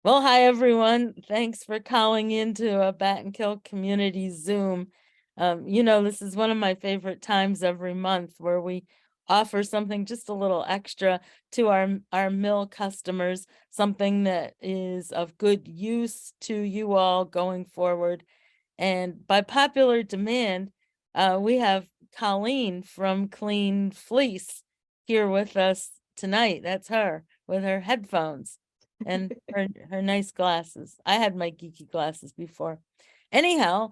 Well, hi everyone. Thanks for calling into a Bat and Kill community Zoom. This is one of my favorite times every month where we offer something just a little extra to our mill customers, something that is of good use to you all going forward. And by popular demand, we have Colleen from Clean Fleece here with us tonight. That's her with her headphones and her nice glasses. I had my geeky glasses before. Anyhow,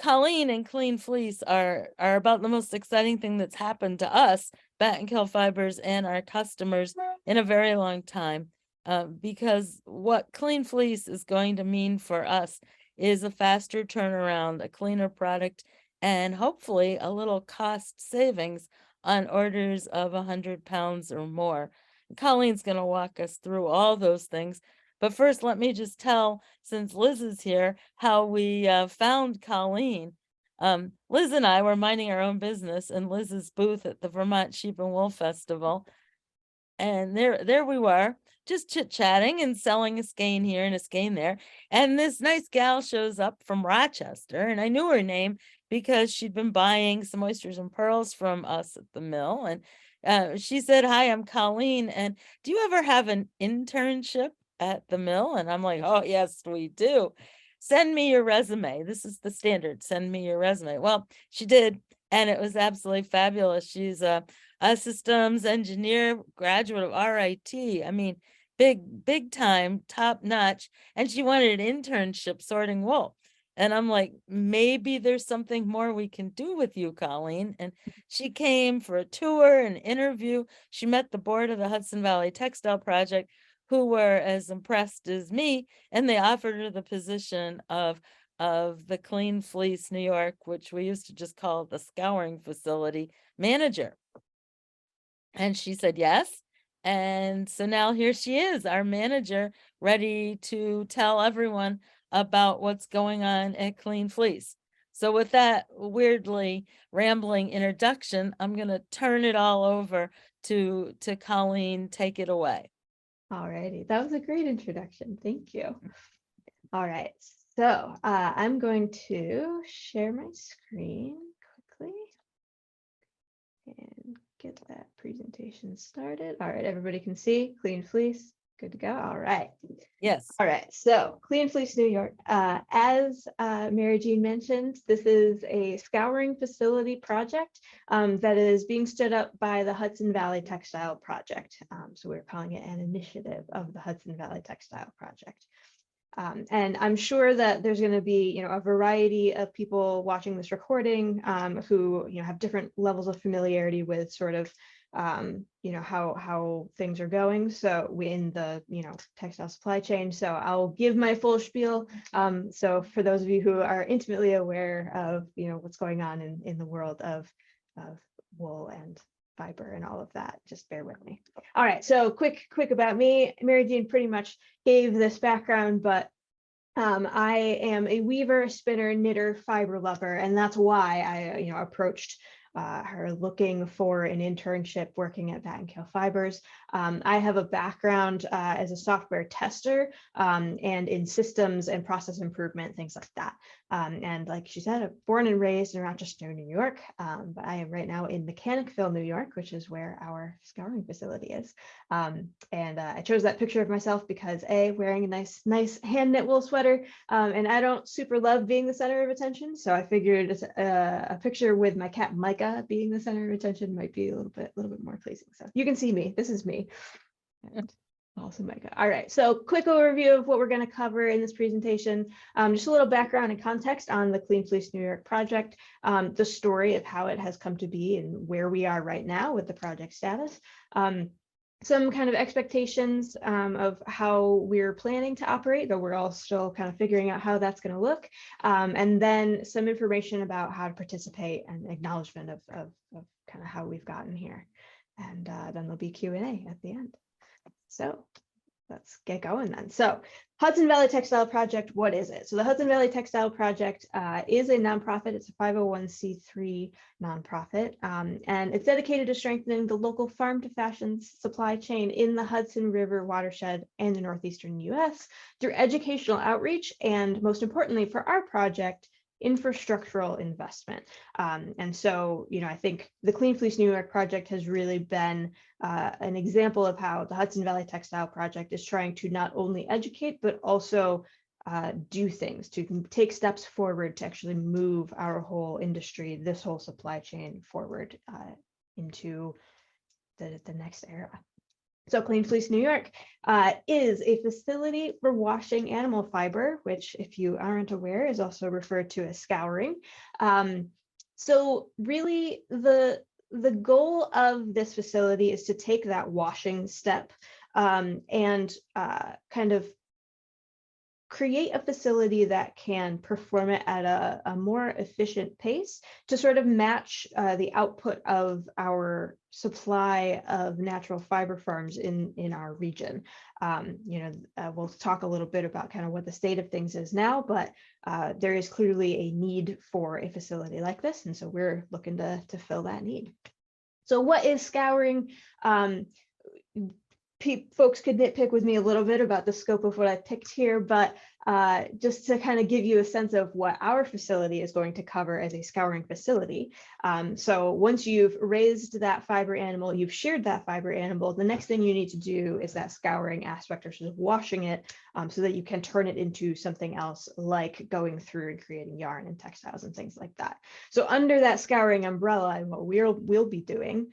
Colleen and Clean Fleece are about the most exciting thing that's happened to us, Bat and Kill Fibers, and our customers in a very long time. Because what Clean Fleece is going to mean for us is a faster turnaround, a cleaner product, and hopefully a little cost savings on orders of 100 pounds or more. Colleen's going to walk us through all those things. But first, let me just tell, since Liz is here, how we found Colleen. Liz and I were minding our own business in Liz's booth at the Vermont Sheep and Wool Festival. And there we were, just chit-chatting and selling a skein here and a skein there. And this nice gal shows up from Rochester, and I knew her name because she'd been buying some oysters and pearls from us at the mill. And she said, "Hi, I'm Colleen. And do you ever have an internship at the mill?" And I'm like, "Oh, yes, we do. Send me your resume." This is the standard. Send me your resume. Well, she did. And it was absolutely fabulous. She's a systems engineer, graduate of RIT. I mean, big time, top notch. And she wanted an internship sorting wool. And I'm like, maybe there's something more we can do with you, Colleen. And she came for a tour, an interview. She met the board of the Hudson Valley Textile Project, who were as impressed as me, and they offered her the position of the Clean Fleece New York, which we used to just call the scouring facility manager. And she said yes. And so now here she is, our manager, ready to tell everyone about what's going on at Clean Fleece. So with that weirdly rambling introduction, I'm going to turn it all over to Colleen. Take it away. All righty, that was a great introduction. Thank you. All right, so I'm going to share my screen quickly and get that presentation started. All right, everybody can see Clean Fleece. Good to go. All right. Yes. All right. So Clean Fleece New York. As Mary Jean mentioned, this is a scouring facility project that is being stood up by the Hudson Valley Textile Project. So we're calling it an initiative of the Hudson Valley Textile Project. And I'm sure that there's going to be, a variety of people watching this recording who, have different levels of familiarity with sort of, how things are going. So we in the, textile supply chain. So I'll give my full spiel. So for those of you who are intimately aware of, what's going on in the world of wool and fiber and all of that, just bear with me. All right, so quick about me. Mary Jean pretty much gave this background, but I am a weaver, spinner, knitter, fiber lover, and that's why I approached her looking for an internship working at Bat and Kill Fibers. I have a background as a software tester and in systems and process improvement, things like that. And like she said, I'm born and raised in Rochester, New York, but I am right now in Mechanicville, New York, which is where our scouring facility is. And I chose that picture of myself because wearing a nice hand knit wool sweater, and I don't super love being the center of attention. So I figured a picture with my cat Micah being the center of attention might be a little bit more pleasing. So you can see me. This is me. And also Micah. All right, so quick overview of what we're going to cover in this presentation. Just a little background and context on the Clean Fleece New York project, the story of how it has come to be and where we are right now with the project status. Some kind of expectations of how we're planning to operate, though we're all still kind of figuring out how that's going to look. And then some information about how to participate and acknowledgement of kind of how we've gotten here. And then there'll be Q&A at the end. So let's get going then. So Hudson Valley Textile Project, what is it? So the Hudson Valley Textile Project is a nonprofit. It's a 501c3 nonprofit, and it's dedicated to strengthening the local farm to fashion supply chain in the Hudson River watershed and the northeastern US through educational outreach, and most importantly for our project, infrastructural investment. And so, I think the Clean Fleece New York project has really been an example of how the Hudson Valley Textile Project is trying to not only educate, but also do things, to take steps forward to actually move our whole industry, this whole supply chain forward into the next era. So Clean Fleece New York is a facility for washing animal fiber, which, if you aren't aware, is also referred to as scouring. So really the goal of this facility is to take that washing step and kind of create a facility that can perform it at a more efficient pace to sort of match the output of our supply of natural fiber farms in our region. We'll talk a little bit about kind of what the state of things is now, but there is clearly a need for a facility like this. And so we're looking to fill that need. So what is scouring? Folks could nitpick with me a little bit about the scope of what I picked here, but just to kind of give you a sense of what our facility is going to cover as a scouring facility. So once you've raised that fiber animal, you've sheared that fiber animal, the next thing you need to do is that scouring aspect, or sort of washing it so that you can turn it into something else, like going through and creating yarn and textiles and things like that. So under that scouring umbrella, and what we'll be doing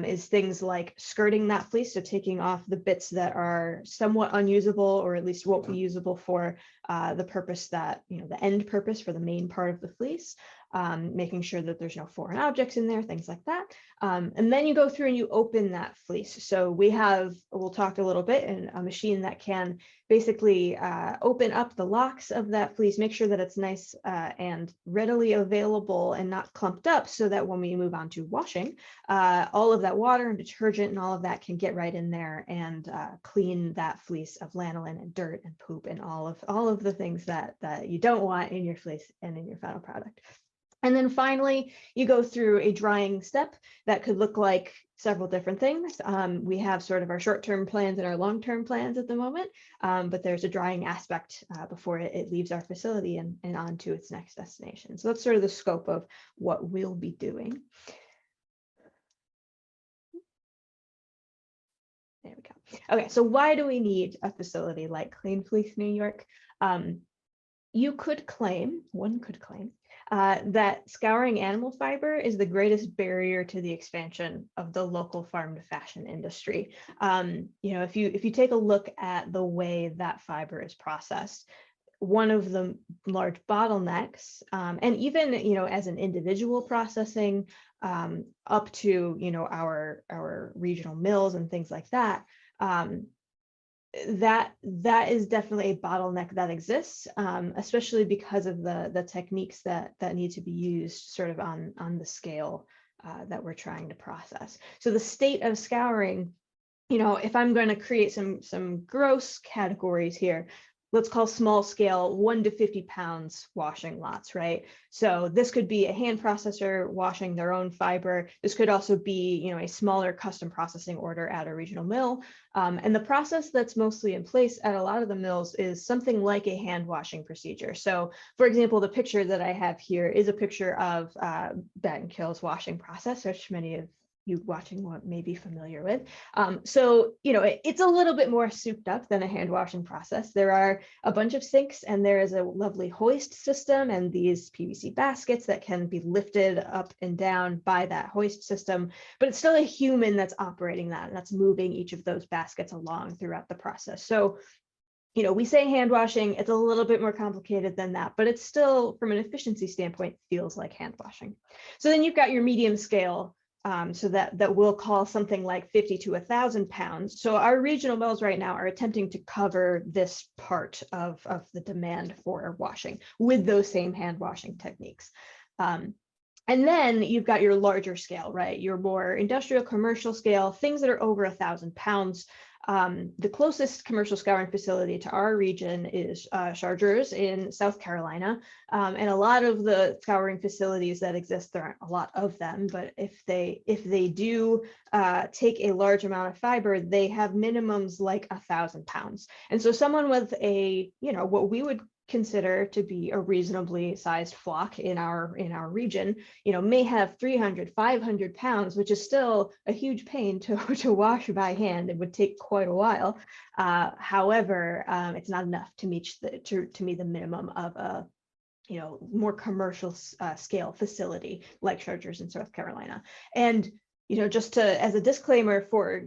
is things like skirting that fleece, so taking off the bits that are somewhat unusable, or at least won't be usable for the purpose that, the end purpose for the main part of the fleece, making sure that there's no foreign objects in there, things like that. And then you go through and you open that fleece. So we'll talk a little bit in a machine that can basically open up the locks of that fleece, make sure that it's nice and readily available and not clumped up, so that when we move on to washing, all of that water and detergent and all of that can get right in there and clean that fleece of lanolin and dirt and poop and all of the things that you don't want in your fleece and in your final product. And then finally, you go through a drying step that could look like several different things. We have sort of our short-term plans and our long-term plans at the moment, but there's a drying aspect before it leaves our facility and on to its next destination. So that's sort of the scope of what we'll be doing. There we go. Okay, so why do we need a facility like Clean Fleece New York? One could claim that scouring animal fiber is the greatest barrier to the expansion of the local farm to fashion industry. If you take a look at the way that fiber is processed, one of the large bottlenecks, and even as an individual processing up to our regional mills and things like that. That is definitely a bottleneck that exists, especially because of the techniques that need to be used sort of on the scale that we're trying to process. So the state of scouring, if I'm going to create some gross categories here, let's call small scale 1 to 50 pounds washing lots, right? So this could be a hand processor washing their own fiber. This could also be, a smaller custom processing order at a regional mill. And the process that's mostly in place at a lot of the mills is something like a hand washing procedure. So for example, the picture that I have here is a picture of Battenkill's washing process, which many of you watching may be familiar with. So, it's a little bit more souped up than a hand washing process. There are a bunch of sinks and there is a lovely hoist system and these PVC baskets that can be lifted up and down by that hoist system, but it's still a human that's operating that and that's moving each of those baskets along throughout the process. So, we say hand washing, it's a little bit more complicated than that, but it's still, from an efficiency standpoint, feels like hand washing. So then you've got your medium scale, so that we'll call something like 50 to 1,000 pounds. So our regional mills right now are attempting to cover this part of the demand for washing with those same hand washing techniques. And then you've got your larger scale, right? Your more industrial commercial scale, things that are over 1,000 pounds. The closest commercial scouring facility to our region is Chargers in South Carolina. And a lot of the scouring facilities that exist, there aren't a lot of them, but if they do take a large amount of fiber, they have minimums like 1,000 pounds. And so someone with a, what we would consider to be a reasonably sized flock in our region, may have 300, 500 pounds, which is still a huge pain to wash by hand. It would take quite a while. However, it's not enough to meet the minimum of a more commercial scale facility like Chargers in South Carolina. And just as a disclaimer for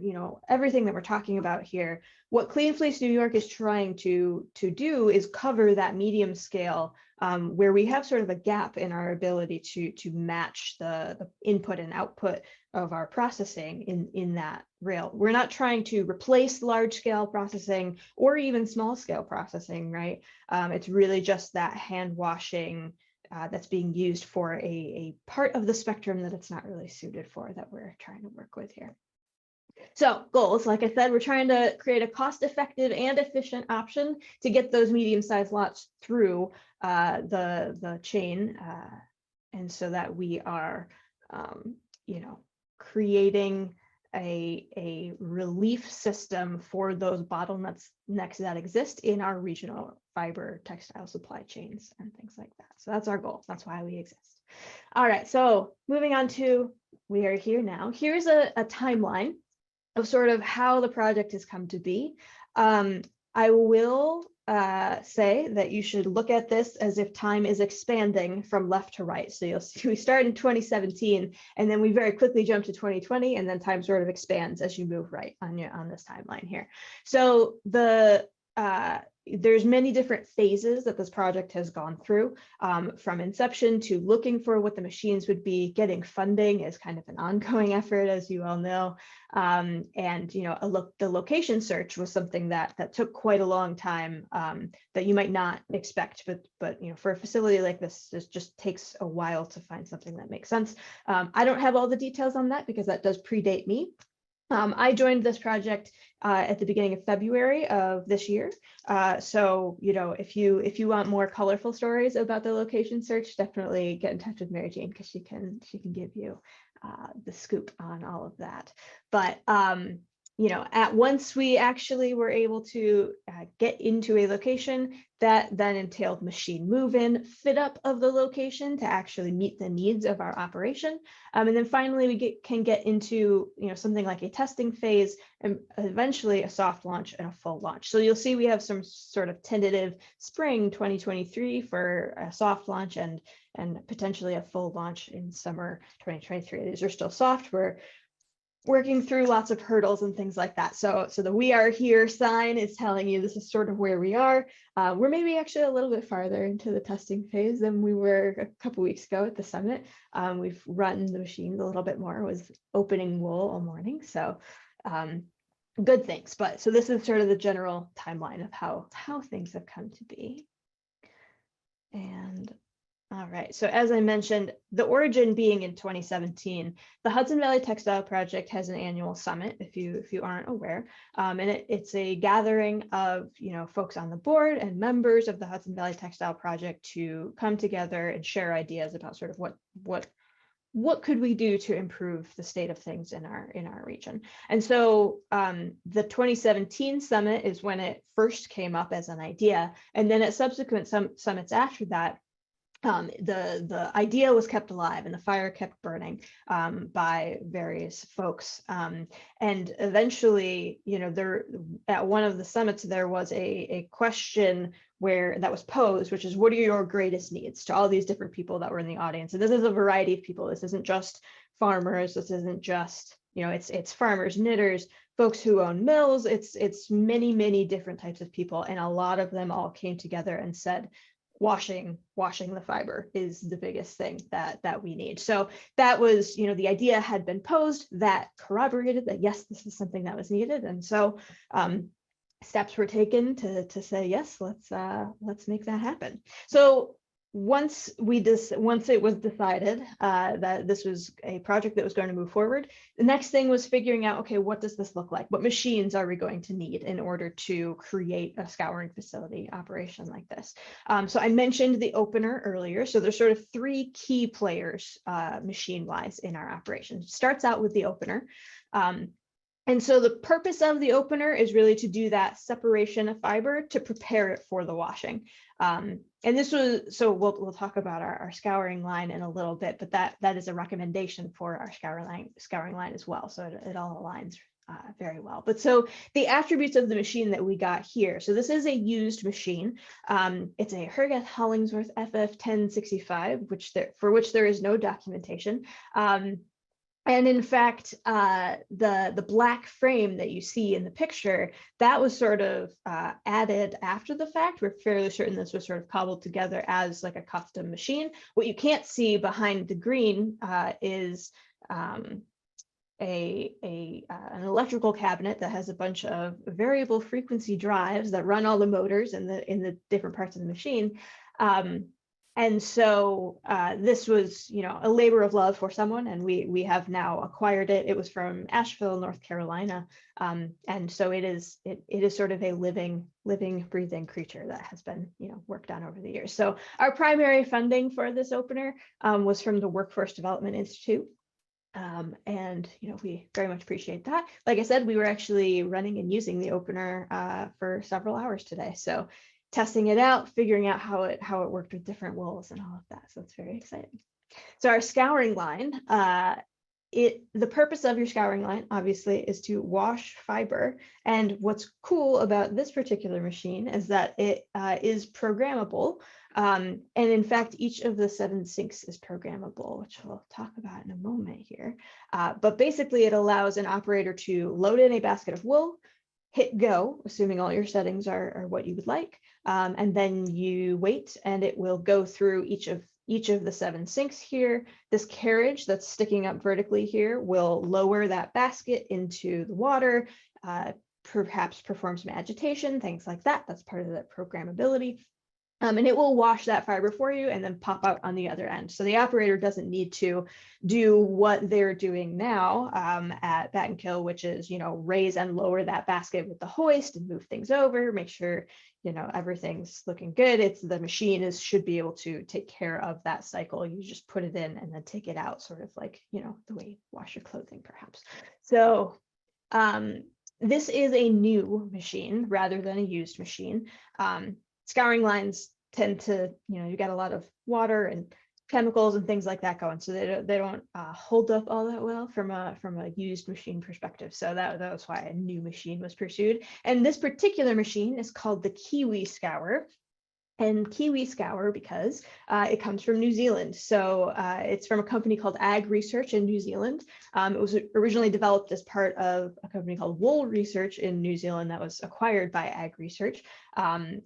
everything that we're talking about here, what Clean Fleece New York is trying to do is cover that medium scale where we have sort of a gap in our ability to match the input and output of our processing in that rail. We're not trying to replace large scale processing or even small scale processing, right? It's really just that hand washing that's being used for a part of the spectrum that it's not really suited for that we're trying to work with here. So goals, like I said, we're trying to create a cost-effective and efficient option to get those medium-sized lots through the chain, and so that we are, creating a relief system for those bottlenecks that exist in our regional fiber textile supply chains and things like that. So that's our goal. That's why we exist. All right, so moving on to, we are here now. Here's a timeline of sort of how the project has come to be. I will say that you should look at this as if time is expanding from left to right. So you'll see we start in 2017, and then we very quickly jump to 2020, and then time sort of expands as you move right on this timeline here. So there's many different phases that this project has gone through, from inception to looking for what the machines would be. Getting funding is kind of an ongoing effort, as you all know. And the location search was something that took quite a long time, that you might not expect, but for a facility like this just takes a while to find something that makes sense. I don't have all the details on that because that does predate me. I joined this project at the beginning of February of this year. So, if you want more colorful stories about the location search, definitely get in touch with Mary Jane, because she can give you the scoop on all of that. But at once we actually were able to get into a location, that then entailed machine move-in, fit up of the location to actually meet the needs of our operation. And then finally we can get into something like a testing phase, and eventually a soft launch and a full launch. So you'll see we have some sort of tentative spring 2023 for a soft launch and potentially a full launch in summer 2023. These are still soft. We're working through lots of hurdles and things like that. So the "we are here" sign is telling you this is sort of where we are. We're maybe actually a little bit farther into the testing phase than we were a couple weeks ago at the summit. We've run the machines a little bit more, was opening wool all morning. So good things. But so this is sort of the general timeline of how things have come to be. And all right, so as I mentioned, the origin being in 2017, the Hudson Valley Textile Project has an annual summit, if you aren't aware, and it's a gathering of folks on the board and members of the Hudson Valley Textile Project to come together and share ideas about sort of what could we do to improve the state of things in our region. And so the 2017 summit is when it first came up as an idea, and then at subsequent summits after that, the idea was kept alive and the fire kept burning by various folks. And eventually, there at one of the summits, there was a question that was posed, which is, what are your greatest needs, to all these different people that were in the audience. And this is a variety of people. This isn't just farmers. This isn't just, it's farmers, knitters, folks who own mills. It's many, many different types of people. And a lot of them all came together and said, washing the fiber is the biggest thing that we need. So that was, the idea had been posed, that corroborated that, yes, this is something that was needed. And so steps were taken to say, yes, let's make that happen. So once it was decided that this was a project that was going to move forward, the next thing was figuring out, okay, what does this look like? What machines are we going to need in order to create a scouring facility operation like this? So I mentioned the opener earlier. So there's sort of three key players machine-wise in our operation. It starts out with the opener. And so the purpose of the opener is really to do that separation of fiber to prepare it for the washing. And this was, so we'll talk about our scouring line in a little bit, but that is a recommendation for our scouring line as well. So it all aligns very well. But so the attributes of the machine that we got here. So this is a used machine. It's a Hergeth Hollingsworth FF1065, for which there is no documentation. And in fact, the black frame that you see in the picture, that was sort of added after the fact. We're fairly certain this was sort of cobbled together as like a custom machine. What you can't see behind the green is an electrical cabinet that has a bunch of variable frequency drives that run all the motors in the different parts of the machine. And so this was, a labor of love for someone, and we have now acquired it. It was from Asheville, North Carolina, and so it is sort of a living, breathing creature that has been, worked on over the years. So our primary funding for this opener was from the Workforce Development Institute. And we very much appreciate that. Like I said, we were actually running and using the opener for several hours today. So testing it out, figuring out how it worked with different wools and all of that. So it's very exciting. So our scouring line, the purpose of your scouring line, obviously, is to wash fiber. And what's cool about this particular machine is that it is programmable. And in fact, each of the 7 sinks is programmable, which we'll talk about in a moment here. But basically, it allows an operator to load in a basket of wool, hit go, assuming all your settings are what you would like, and then you wait, and it will go through each of the 7 sinks here. This carriage that's sticking up vertically here will lower that basket into the water, perhaps perform some agitation, things like that. That's part of the programmability. And it will wash that fiber for you and then pop out on the other end. So the operator doesn't need to do what they're doing now at Bat and Kill, which is, raise and lower that basket with the hoist and move things over, make sure, everything's looking good. It's the machine should be able to take care of that cycle. You just put it in and then take it out, sort of like, the way you wash your clothing, perhaps. So this is a new machine rather than a used machine. Scouring lines tend to, you got a lot of water and chemicals and things like that going, so they don't hold up all that well from a used machine perspective. So that was why a new machine was pursued. And this particular machine is called the KiwiScour. And KiwiScour because it comes from New Zealand. So it's from a company called Ag Research in New Zealand. It was originally developed as part of a company called Wool Research in New Zealand that was acquired by Ag Research.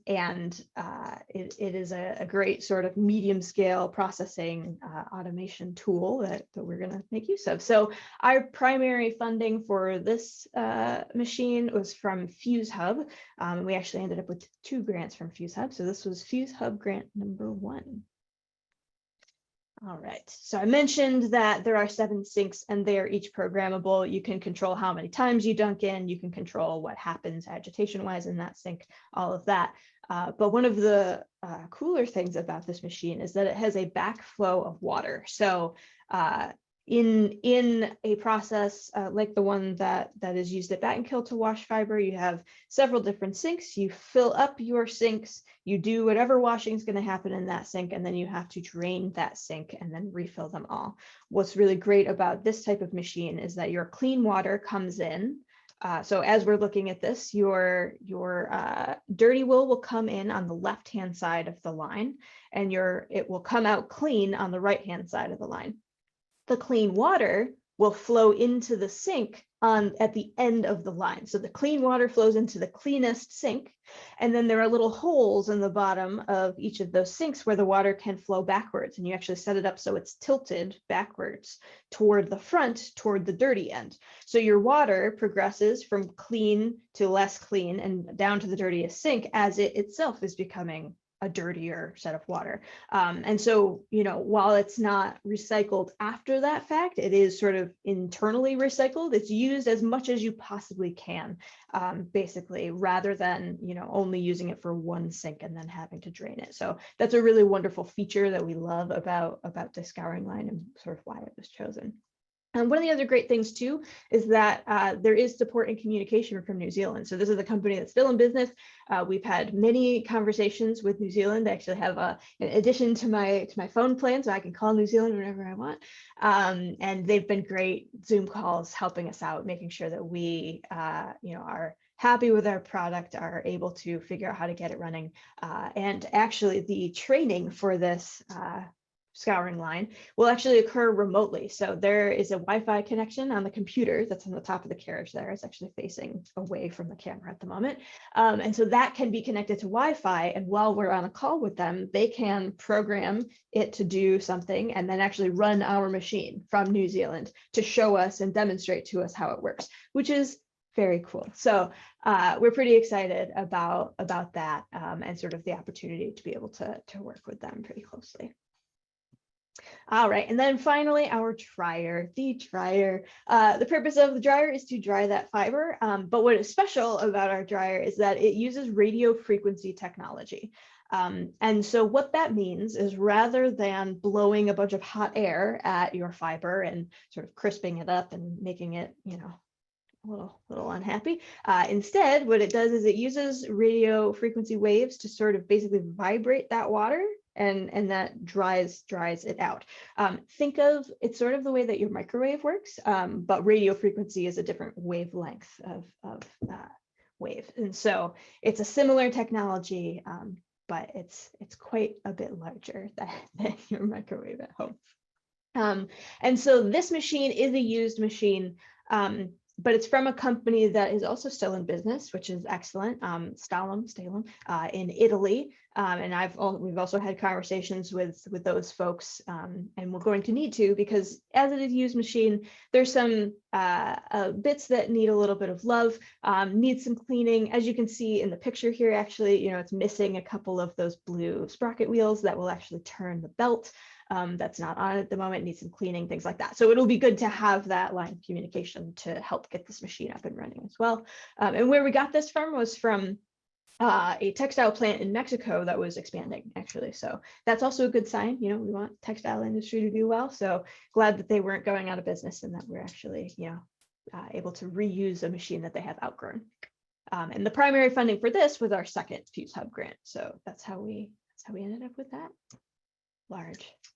It is a great sort of medium scale processing automation tool that we're going to make use of. So our primary funding for this machine was from Fuse Hub. We actually ended up with 2 grants from Fuse Hub. So this was Fuse Hub grant number 1. All right, so I mentioned that there are 7 sinks and they are each programmable. You can control how many times you dunk in, you can control what happens agitation-wise in that sink, all of that. But one of the cooler things about this machine is that it has a backflow of water. So in a process like the one that is used at Bat and Kill to wash fiber, you have several different sinks. You fill up your sinks, you do whatever washing is going to happen in that sink, and then you have to drain that sink and then refill them all. What's really great about this type of machine is that your clean water comes in. So as we're looking at this, your dirty wool will come in on the left-hand side of the line, and it will come out clean on the right-hand side of the line. The clean water will flow into the sink at the end of the line. So the clean water flows into the cleanest sink, and then there are little holes in the bottom of each of those sinks where the water can flow backwards, and you actually set it up so it's tilted backwards toward the front, toward the dirty end. So your water progresses from clean to less clean and down to the dirtiest sink as it itself is becoming a dirtier set of water. And so, while it's not recycled after that fact, it is sort of internally recycled. It's used as much as you possibly can, basically, rather than, only using it for one sink and then having to drain it. So that's a really wonderful feature that we love about the scouring line and sort of why it was chosen. And one of the other great things too is that there is support and communication from New Zealand. So this is a company that's still in business. We've had many conversations with New Zealand. I actually have in addition to my phone plan, so I can call New Zealand whenever I want. And they've been great Zoom calls helping us out, making sure that we are happy with our product, are able to figure out how to get it running. And actually the training for this scouring line will actually occur remotely. So there is a Wi-Fi connection on the computer that's on the top of the carriage there. It's actually facing away from the camera at the moment. And so that can be connected to Wi-Fi. And while we're on a call with them, they can program it to do something and then actually run our machine from New Zealand to show us and demonstrate to us how it works, which is very cool. So we're pretty excited about that and sort of the opportunity to be able to work with them pretty closely. All right, and then finally our dryer, the dryer. The purpose of the dryer is to dry that fiber, but what is special about our dryer is that it uses radio frequency technology. And so what that means is rather than blowing a bunch of hot air at your fiber and sort of crisping it up and making it, a little unhappy. Instead, what it does is it uses radio frequency waves to sort of basically vibrate that water, and that dries it out. Think of it's sort of the way that your microwave works, but radio frequency is a different wavelength of wave, and so it's a similar technology, but it's quite a bit larger than your microwave at home. And so this machine is a used machine. But it's from a company that is also still in business, which is excellent. Stalam in Italy, and we've also had conversations with those folks, and we're going to need to, because as it is a used machine, there's some bits that need a little bit of love, need some cleaning. As you can see in the picture here, actually, it's missing a couple of those blue sprocket wheels that will actually turn the belt. That's not on at the moment, needs some cleaning, things like that. So it'll be good to have that line of communication to help get this machine up and running as well. And where we got this from was from a textile plant in Mexico that was expanding, actually. So that's also a good sign. We want textile industry to do well. So glad that they weren't going out of business and that we're actually, able to reuse a machine that they have outgrown. And the primary funding for this was our second Fuse Hub grant. So that's how we ended up with that.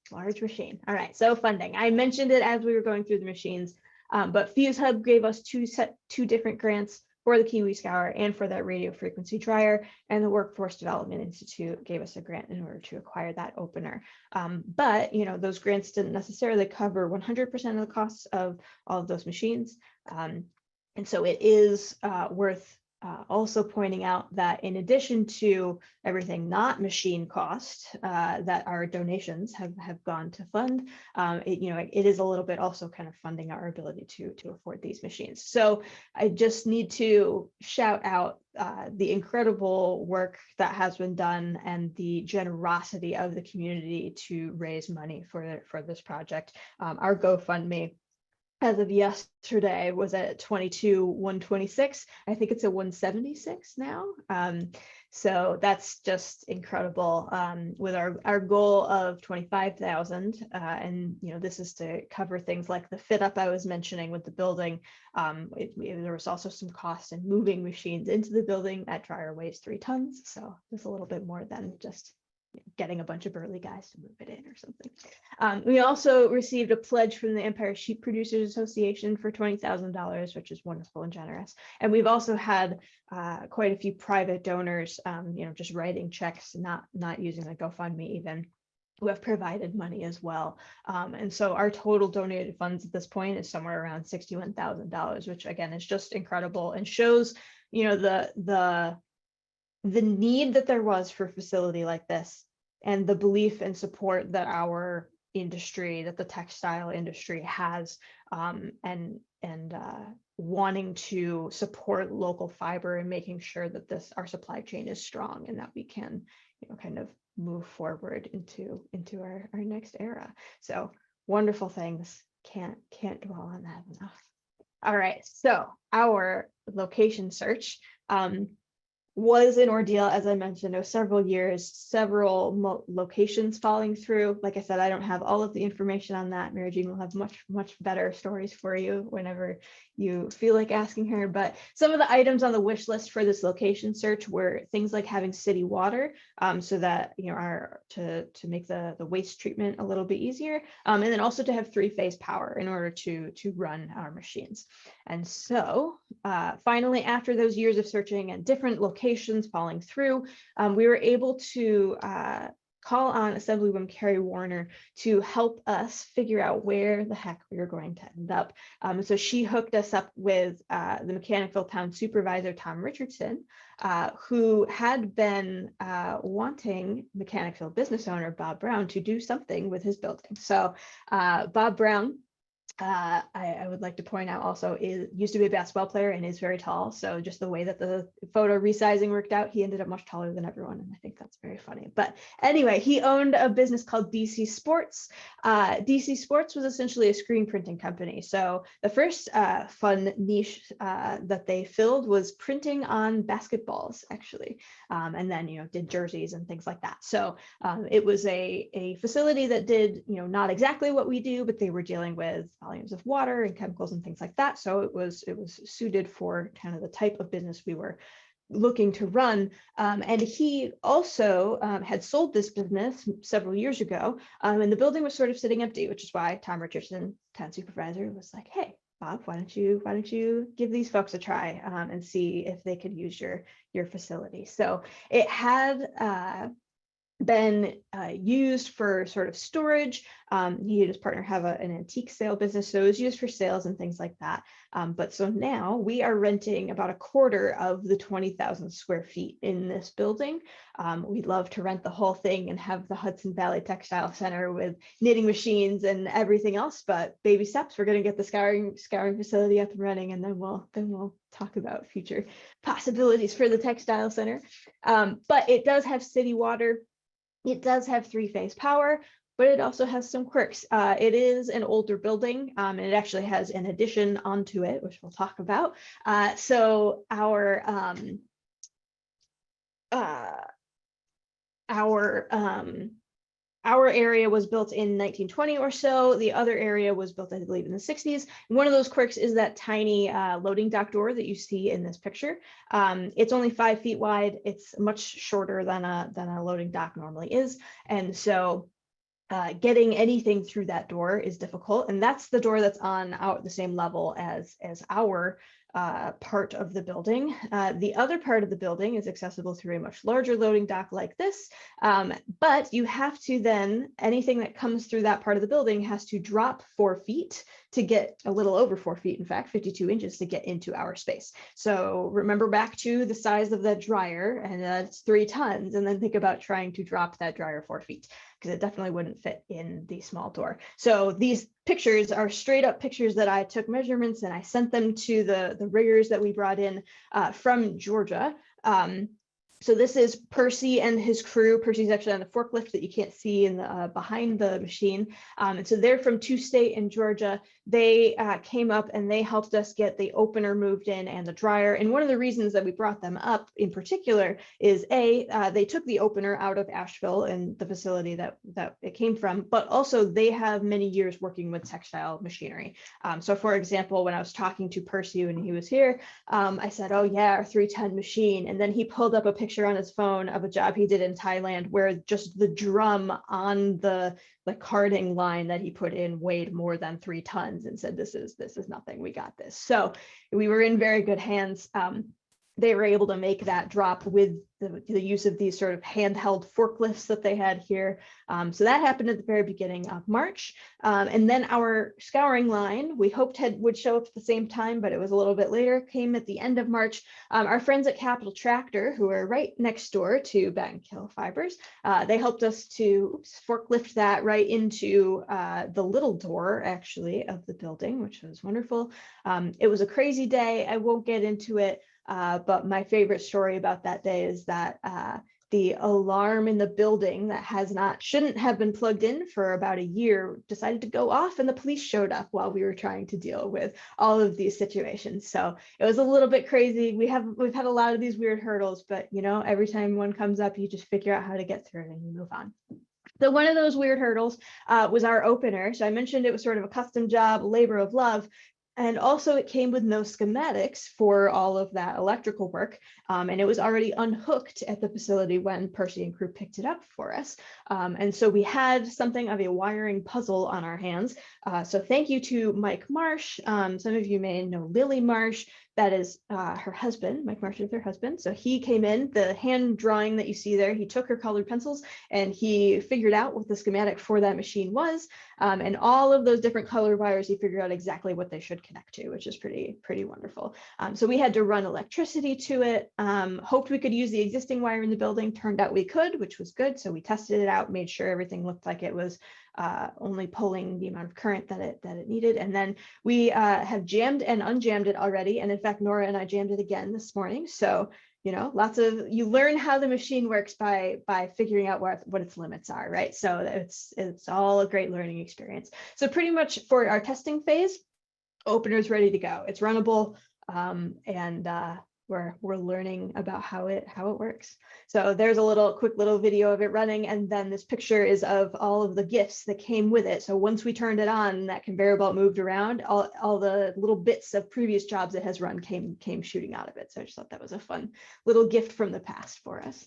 Large machine. All right, so funding. I mentioned it as we were going through the machines, but Fuse Hub gave us two different grants for the KiwiScour and for that radio frequency dryer, and the Workforce Development Institute gave us a grant in order to acquire that opener. But those grants didn't necessarily cover 100% of the costs of all of those machines, and so it is worth also pointing out that in addition to everything not machine cost that our donations have gone to fund, it is a little bit also kind of funding our ability to afford these machines. So I just need to shout out the incredible work that has been done and the generosity of the community to raise money for this project. Our GoFundMe, as of yesterday, was at 22,126. I think it's a 176 now. So that's just incredible. With our goal of 25,000, and this is to cover things like the fit up I was mentioning with the building. There was also some cost in moving machines into the building. That dryer weighs 3 tons, so there's a little bit more than just getting a bunch of burly guys to move it in or something. We also received a pledge from the Empire Sheep Producers Association for $20,000, which is wonderful and generous. And we've also had quite a few private donors, just writing checks, not using the GoFundMe even, who have provided money as well. And so our total donated funds at this point is somewhere around $61,000, which again is just incredible and shows, the need that there was for a facility like this, and the belief and support that our industry, that the textile industry has, and wanting to support local fiber and making sure that our supply chain is strong and that we can, kind of move forward into our next era. So wonderful things. Can't dwell on that enough. All right, so our location search was an ordeal, as I mentioned. It was several years, several locations falling through. Like I said, I don't have all of the information on that. Mary Jean will have much better stories for you whenever you feel like asking her. But some of the items on the wish list for this location search were things like having city water, so that to make the waste treatment a little bit easier, and then also to have 3-phase power in order to run our machines. And so finally, after those years of searching and different locations falling through, we were able to call on Assemblywoman Carrie Warner to help us figure out where the heck we were going to end up. So she hooked us up with the Mechanicville Town Supervisor, Tom Richardson, who had been wanting Mechanicville business owner Bob Brown to do something with his building. So Bob Brown, I would like to point out also, used to be a basketball player and is very tall. So just the way that the photo resizing worked out, he ended up much taller than everyone. And I think that's very funny. But anyway, he owned a business called DC Sports. DC Sports was essentially a screen printing company. So the first fun niche that they filled was printing on basketballs, actually. And then, did jerseys and things like that. So it was a facility that did, not exactly what we do, but they were dealing with volumes of water and chemicals and things like that. So it was suited for kind of the type of business we were looking to run. And he also had sold this business several years ago, and the building was sort of sitting empty, which is why Tom Richardson, town supervisor, was like, "Hey, Bob, why don't you give these folks a try and see if they could use your facility?" So it had been used for sort of storage. He and his partner have an antique sale business, so it was used for sales and things like that. But so now we are renting about a quarter of the 20,000 square feet in this building. We'd love to rent the whole thing and have the Hudson Valley Textile Center with knitting machines and everything else, but baby steps. We're going to get the scouring facility up and running, and then we'll talk about future possibilities for the Textile Center. But it does have city water. It does have 3-phase power, but it also has some quirks. It is an older building, and it actually has an addition onto it, which we'll talk about. So our area was built in 1920 or so. The other area was built, I believe, in the 60s. And one of those quirks is that tiny loading dock door that you see in this picture. It's only 5 feet wide. It's much shorter than a loading dock normally is. And so getting anything through that door is difficult. And that's the door that's on the same level as our part of the building. The other part of the building is accessible through a much larger loading dock like this, but you have to then, anything that comes through that part of the building has to drop 4 feet to get a little over 4 feet, in fact, 52 inches to get into our space. So remember back to the size of that dryer, and that's 3 tons, and then think about trying to drop that dryer 4 feet, because it definitely wouldn't fit in the small door. So these pictures are straight up pictures that I took measurements and I sent them to the riggers that we brought in from Georgia. So this is Percy and his crew. Percy's actually on the forklift that you can't see in the behind the machine. And so they're from 2 State in Georgia. They came up and they helped us get the opener moved in and the dryer. And one of the reasons that we brought them up in particular is they took the opener out of Asheville and the facility that it came from, but also they have many years working with textile machinery. So for example, when I was talking to Percy when he was here, I said, "Oh yeah, our 310 machine." And then he pulled up a picture on his phone of a job he did in Thailand where just the drum on the carding line that he put in weighed more than 3 tons, and said, this is nothing, we got this. So we were in very good hands. they were able to make that drop with the use of these sort of handheld forklifts that they had here. So that happened at the very beginning of March. And then our scouring line, we hoped would show up at the same time, but it was a little bit later, came at the end of March. Our friends at Capital Tractor, who are right next door to Battenkill Fibers, they helped us to forklift that right into the little door, actually, of the building, which was wonderful. It was a crazy day. I won't get into it. But my favorite story about that day is that the alarm in the building that shouldn't have been plugged in for about a year decided to go off, and the police showed up while we were trying to deal with all of these situations. So it was a little bit crazy. We've had a lot of these weird hurdles, but every time one comes up, you just figure out how to get through it and you move on. So one of those weird hurdles was our opener. So I mentioned it was sort of a custom job, labor of love. And also it came with no schematics for all of that electrical work. And it was already unhooked at the facility when Percy and crew picked it up for us. And so we had something of a wiring puzzle on our hands. So thank you to Mike Marsh. Some of you may know Lily Marsh. That is her husband. Mike Marsh is her husband. So he came in, the hand drawing that you see there, he took her colored pencils and he figured out what the schematic for that machine was. And all of those different color wires, he figured out exactly what they should connect to, which is pretty wonderful. So we had to run electricity to it. Hoped we could use the existing wire in the building. Turned out we could, which was good. So we tested it out, made sure everything looked like it was only pulling the amount of current that it needed. And then we have jammed and unjammed it already. And in fact, Nora and I jammed it again this morning. So, you learn how the machine works by figuring out what its limits are, right? So it's all a great learning experience. So pretty much for our testing phase, opener's ready to go. It's runnable, and we're learning about how it works. So there's a quick little video of it running, and then this picture is of all of the gifts that came with it. So once we turned it on, that conveyor belt moved around, all the little bits of previous jobs it has run came shooting out of it. So I just thought that was a fun little gift from the past for us.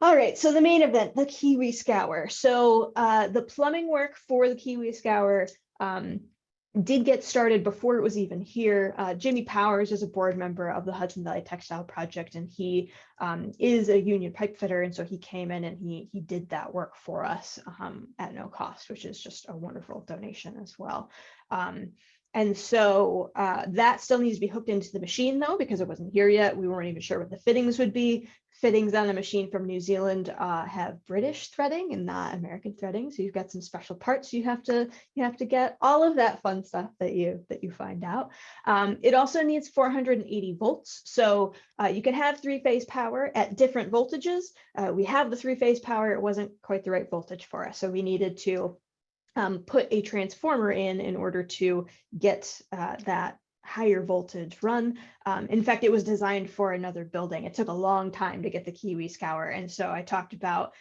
All right, so the main event, the KiwiScour. So the plumbing work for the KiwiScour did get started before it was even here. Jimmy Powers is a board member of the Hudson Valley Textile Project, and he is a union pipe fitter. And so he came in and he did that work for us at no cost, which is just a wonderful donation as well. And so that still needs to be hooked into the machine though, because it wasn't here yet. We weren't even sure what the fittings would be. Fittings on a machine from New Zealand have British threading and not American threading. So you've got some special parts you have to get, all of that fun stuff that you find out. It also needs 480 volts. So you can have 3-phase power at different voltages. We have the 3-phase power. It wasn't quite the right voltage for us. So we needed to put a transformer in order to get that higher voltage run. In fact, it was designed for another building. It took a long time to get the KiwiScour. And so I talked about,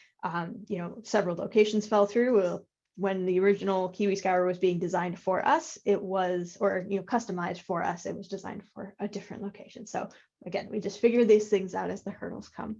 several locations fell through. When the original KiwiScour was being designed for us, it was, customized for us, it was designed for a different location. So again, we just figure these things out as the hurdles come.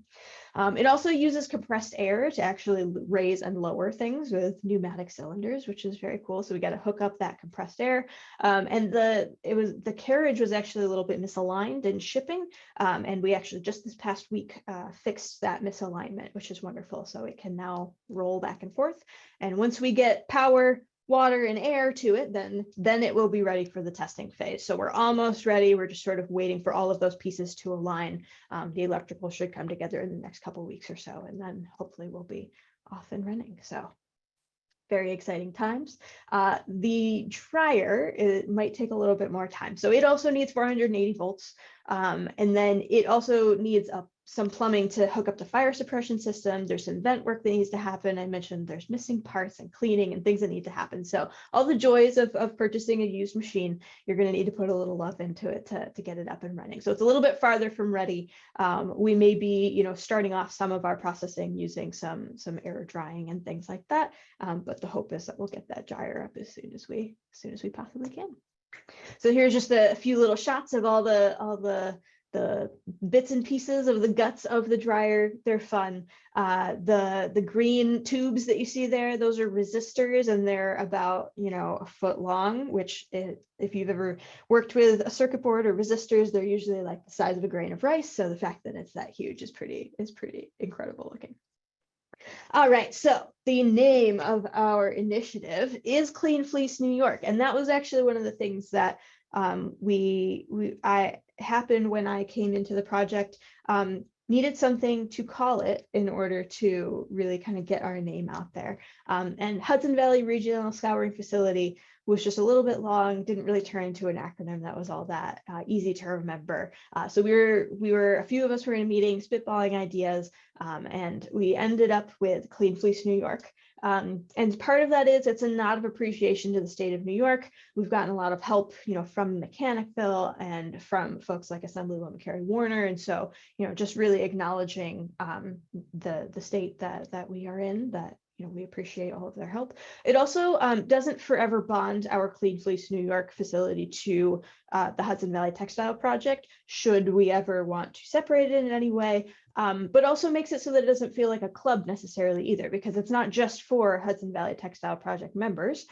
It also uses compressed air to actually raise and lower things with pneumatic cylinders, which is very cool. So we got to hook up that compressed air. And the carriage was actually a little bit misaligned in shipping. And we actually just this past week fixed that misalignment, which is wonderful. So it can now roll back and forth. And once we get power, water, and air to it, then it will be ready for the testing phase. So we're almost ready. We're just sort of waiting for all of those pieces to align. The electrical should come together in the next couple of weeks or so, and then hopefully we'll be off and running. So very exciting times. The dryer, it might take a little bit more time. So it also needs 480 volts. And then it also needs some plumbing to hook up the fire suppression system. There's some vent work that needs to happen. I mentioned there's missing parts and cleaning and things that need to happen. So all the joys of purchasing a used machine, you're going to need to put a little love into it to get it up and running. So it's a little bit farther from ready. We may be, starting off some of our processing using some air drying and things like that. But the hope is that we'll get that dryer up as soon as we possibly can. So here's just a few little shots of all the the bits and pieces of the guts of the dryer. They're fun. The green tubes that you see there, those are resistors, and they're about, you know, a foot long, which if you've ever worked with a circuit board or resistors, they're usually like the size of a grain of rice. So the fact that it's that huge is pretty incredible looking. All right, so the name of our initiative is Clean Fleece New York, and that was actually one of the things that I happened when I came into the project. Needed something to call it in order to really kind of get our name out there. And Hudson Valley Regional Scouring Facility was just a little bit long, didn't really turn into an acronym that was all that easy to remember. So we were a few of us were in a meeting spitballing ideas, and we ended up with Clean Fleece New York. And part of that is it's a nod of appreciation to the state of New York. We've gotten a lot of help, you know, from Mechanicville and from folks like Assemblywoman Carrie Warner. And so, you know, just really acknowledging the state that we are in, that, you know, we appreciate all of their help. It also doesn't forever bond our Clean Fleece New York facility to the Hudson Valley Textile Project, should we ever want to separate it in any way, but also makes it so that it doesn't feel like a club necessarily either, because it's not just for Hudson Valley Textile Project members,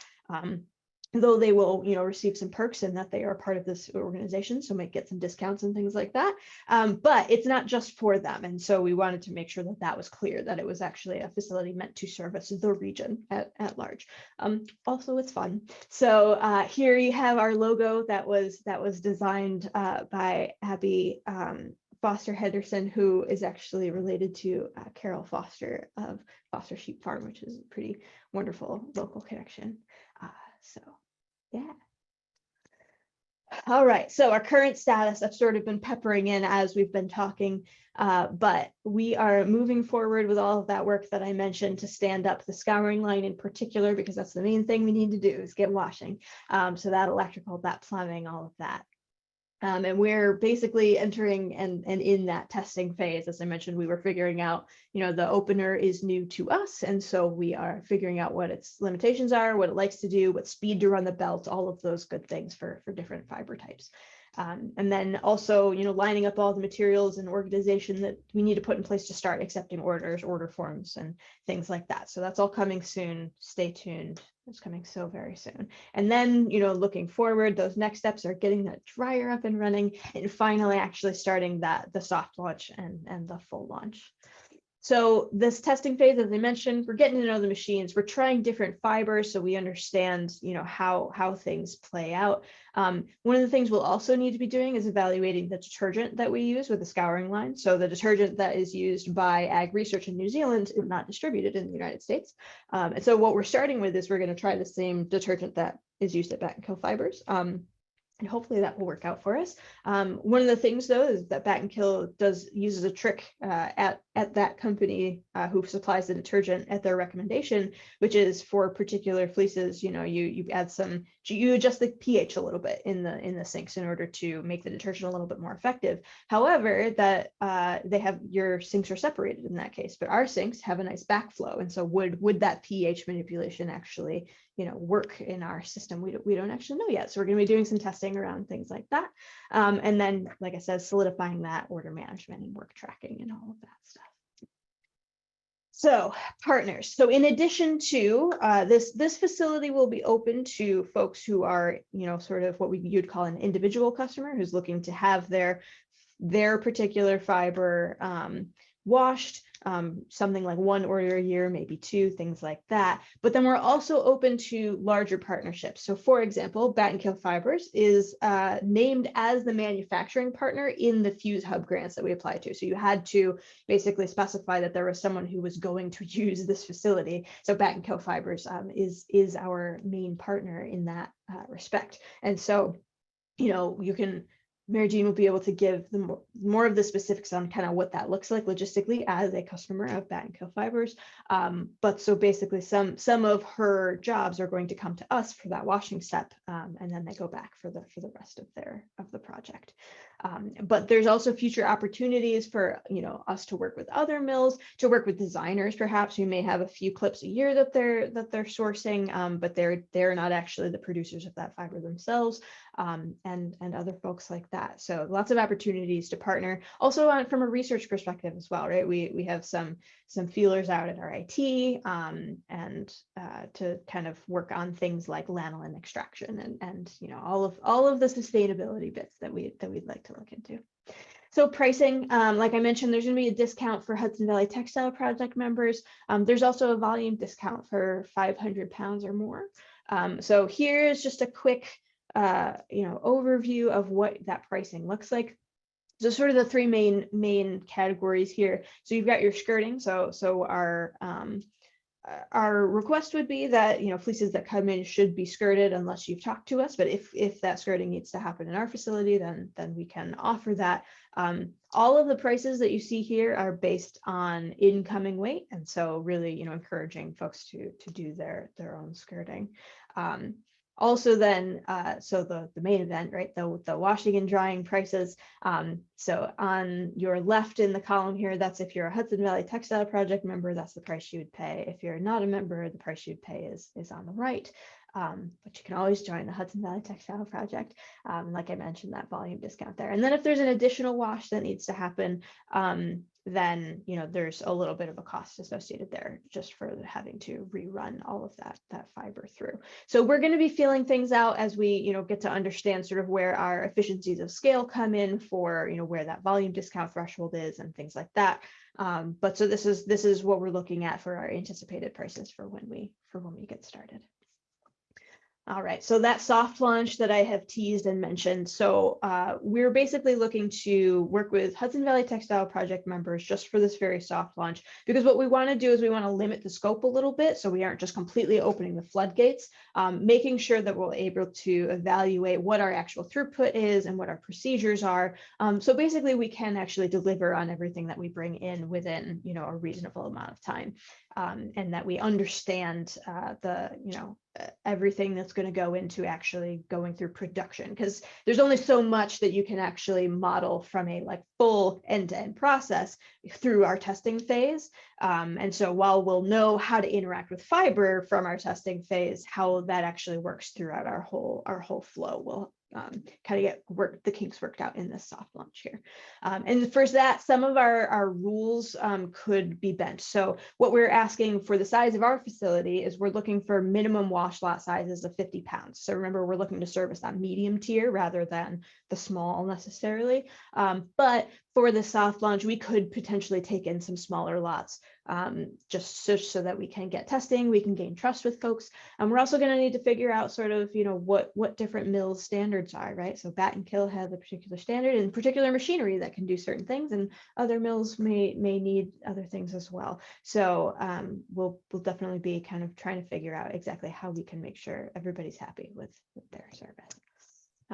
though they will, you know, receive some perks in that they are part of this organization, so might get some discounts and things like that. But it's not just for them. And so we wanted to make sure that that was clear, that it was actually a facility meant to service the region at large. Also, it's fun. So here you have our logo that was designed by Abby Foster Henderson, who is actually related to Carol Foster of Foster Sheep Farm, which is a pretty wonderful local connection. So yeah. All right, so our current status, I've sort of been peppering in as we've been talking, but we are moving forward with all of that work that I mentioned to stand up the scouring line in particular, because that's the main thing we need to do is get washing. So that electrical, that plumbing, all of that. And we're basically entering and in that testing phase. As I mentioned, we were figuring out, you know, the opener is new to us. And so we are figuring out what its limitations are, what it likes to do, what speed to run the belt, all of those good things for different fiber types. And then also, you know, lining up all the materials and organization that we need to put in place to start accepting orders, order forms, and things like that. So that's all coming soon. Stay tuned. It's coming so very soon. And then, you know, looking forward, those next steps are getting that dryer up and running, and finally actually starting the soft launch and the full launch. So this testing phase, as I mentioned, we're getting to know the machines. We're trying different fibers so we understand, you know, how things play out. One of the things we'll also need to be doing is evaluating the detergent that we use with the scouring line. So the detergent that is used by Ag Research in New Zealand is not distributed in the United States. And so what we're starting with is we're going to try the same detergent that is used at Bat & Kill Fibers. And hopefully that will work out for us. One of the things, though, is that Bat & Kill uses a trick at that company who supplies the detergent at their recommendation, which is for particular fleeces. You know, you add you adjust the pH a little bit in the sinks in order to make the detergent a little bit more effective. However, that your sinks are separated in that case, but our sinks have a nice backflow, and so would that pH manipulation actually, you know, work in our system? We don't actually know yet. So we're going to be doing some testing around things like that. And then, like I said, solidifying that order management and work tracking and all of that stuff. So partners. So in addition to this facility will be open to folks who are, you know, sort of what you'd call an individual customer who's looking to have their particular fiber washed, something like one order a year, maybe two, things like that. But then we're also open to larger partnerships. So for example, Bat & Kill Fibers is named as the manufacturing partner in the Fuse Hub grants that we applied to. So you had to basically specify that there was someone who was going to use this facility. So Bat & Kill Fibers is our main partner in that respect. And so, you know, Mary Jean will be able to give them more of the specifics on kind of what that looks like logistically as a customer of Bat & Kill Fibers. But so basically some of her jobs are going to come to us for that washing step, and then they go back for the rest of the project. But there's also future opportunities for, us to work with other mills, to work with designers, perhaps who may have a few clips a year that they're sourcing, but they're not actually the producers of that fiber themselves, and other folks like that. So lots of opportunities to partner. Also, from a research perspective as well, right? We have some feelers out at our IT, and to kind of work on things like lanolin extraction and all of the sustainability bits that we'd like to look into. So pricing, like I mentioned, there's going to be a discount for Hudson Valley Textile Project members. There's also a volume discount for 500 pounds or more. So here is just a quick overview of what that pricing looks like. So sort of the three main categories here. So you've got your skirting. So our request would be that fleeces that come in should be skirted unless you've talked to us. But if that skirting needs to happen in our facility, then we can offer that. All of the prices that you see here are based on incoming weight, and so really encouraging folks to do their own skirting. Also then, so the main event, right, the washing and drying prices. So on your left in the column here, that's if you're a Hudson Valley Textile Project member, that's the price you would pay. If you're not a member, the price you'd pay is on the right. But you can always join the Hudson Valley Textile Project. Like I mentioned, that volume discount there. And then if there's an additional wash that needs to happen, then there's a little bit of a cost associated there just for having to rerun all of that fiber through. So we're going to be feeling things out as we get to understand sort of where our efficiencies of scale come in for where that volume discount threshold is and things like that. But so this is what we're looking at for our anticipated prices for when we get started. All right, so that soft launch that I have teased and mentioned. So we're basically looking to work with Hudson Valley Textile Project members just for this very soft launch, because what we want to do is we want to limit the scope a little bit so we aren't just completely opening the floodgates, making sure that we're able to evaluate what our actual throughput is and what our procedures are. So basically we can actually deliver on everything that we bring in within a reasonable amount of time, and that we understand everything that's going to go into actually going through production, because there's only so much that you can actually model from a full end-to-end process through our testing phase. And so while we'll know how to interact with fiber from our testing phase, how that actually works throughout our whole flow will kind of get the kinks worked out in this soft launch here. And for that, some of our rules could be bent. So what we're asking for the size of our facility is we're looking for minimum wash lot sizes of 50 pounds. So remember, we're looking to service that medium tier rather than the small necessarily. But for the soft launch, we could potentially take in some smaller lots, just so that we can get testing, we can gain trust with folks. And we're also going to need to figure out sort of, what different mills standards are, right? So Bat and Kill has a particular standard and particular machinery that can do certain things, and other mills may need other things as well. So we'll definitely be kind of trying to figure out exactly how we can make sure everybody's happy with their service.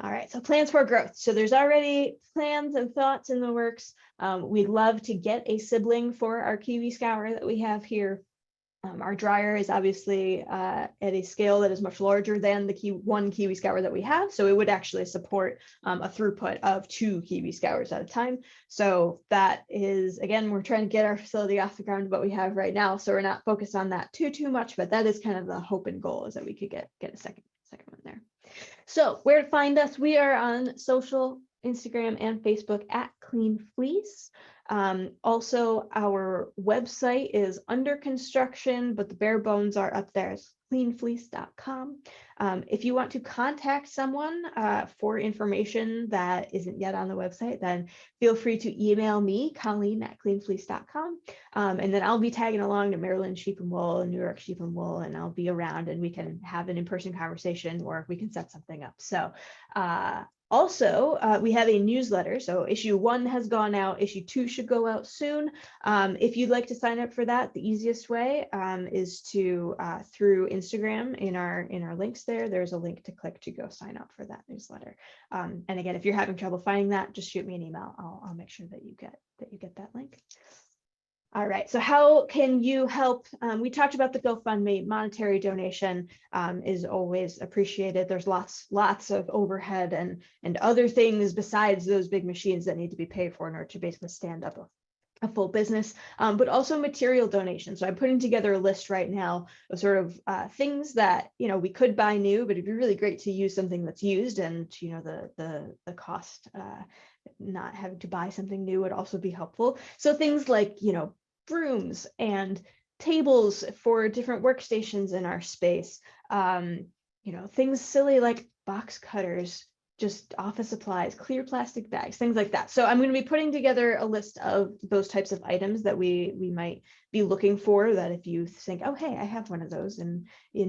All right, so plans for growth. So there's already plans and thoughts in the works. We'd love to get a sibling for our KiwiScour that we have here. Our dryer is obviously at a scale that is much larger than the one KiwiScour that we have. So it would actually support a throughput of 2 KiwiScours at a time. So that is, again, we're trying to get our facility off the ground, what we have right now. So we're not focused on that too much, but that is kind of the hope and goal, is that we could get a second one there. So where to find us? We are on social, Instagram and Facebook at Clean Fleece. Also, our website is under construction, but the bare bones are up there. It's cleanfleece.com. If you want to contact someone for information that isn't yet on the website, then feel free to email me, Colleen at cleanfleece.com. And then I'll be tagging along to Maryland Sheep and Wool and New York Sheep and Wool, and I'll be around and we can have an in-person conversation, or we can set something up. So also, we have a newsletter. So issue 1 has gone out. Issue 2 should go out soon. If you'd like to sign up for that, the easiest way is to through Instagram in our links there. There's a link to click to go sign up for that newsletter. And again, if you're having trouble finding that, just shoot me an email. I'll make sure that you get that link. All right, so how can you help? We talked about the GoFundMe. Monetary donation is always appreciated. There's lots of overhead and other things besides those big machines that need to be paid for in order to basically stand up a full business, but also material donations. So I'm putting together a list right now of sort of things that, you know, we could buy new, but it'd be really great to use something that's used, and, you know, the cost, not having to buy something new would also be helpful. So things like, you know, brooms and tables for different workstations in our space, you know, things silly like box cutters, just office supplies, clear plastic bags, things like that. So I'm going to be putting together a list of those types of items that we might be looking for, that if you think, oh, hey, I have one of those in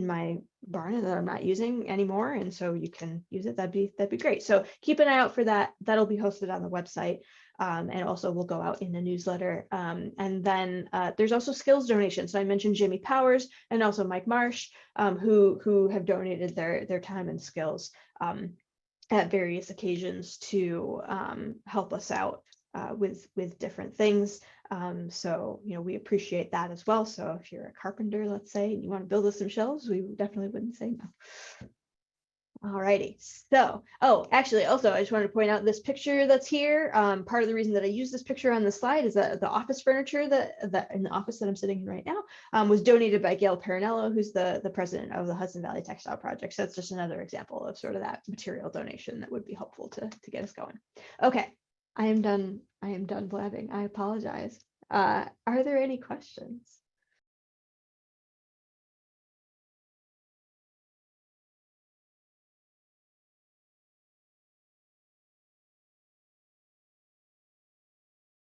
my barn that I'm not using anymore, and so you can use it, that'd be great. So keep an eye out for that. That'll be hosted on the website. And also will go out in the newsletter. And then there's also skills donations. So I mentioned Jimmy Powers and also Mike Marsh, who have donated their time and skills at various occasions to help us out with different things. So, you know, we appreciate that as well. So if you're a carpenter, let's say, and you want to build us some shelves, we definitely wouldn't say no. All righty. So, oh, actually, also, I just wanted to point out this picture that's here. Part of the reason that I use this picture on the slide is that the office furniture that in the office that I'm sitting in right now was donated by Gail Parinello, who's the president of the Hudson Valley Textile Project. So that's just another example of sort of that material donation that would be helpful to get us going. Okay, I am done. I am done blabbing. I apologize. Are there any questions?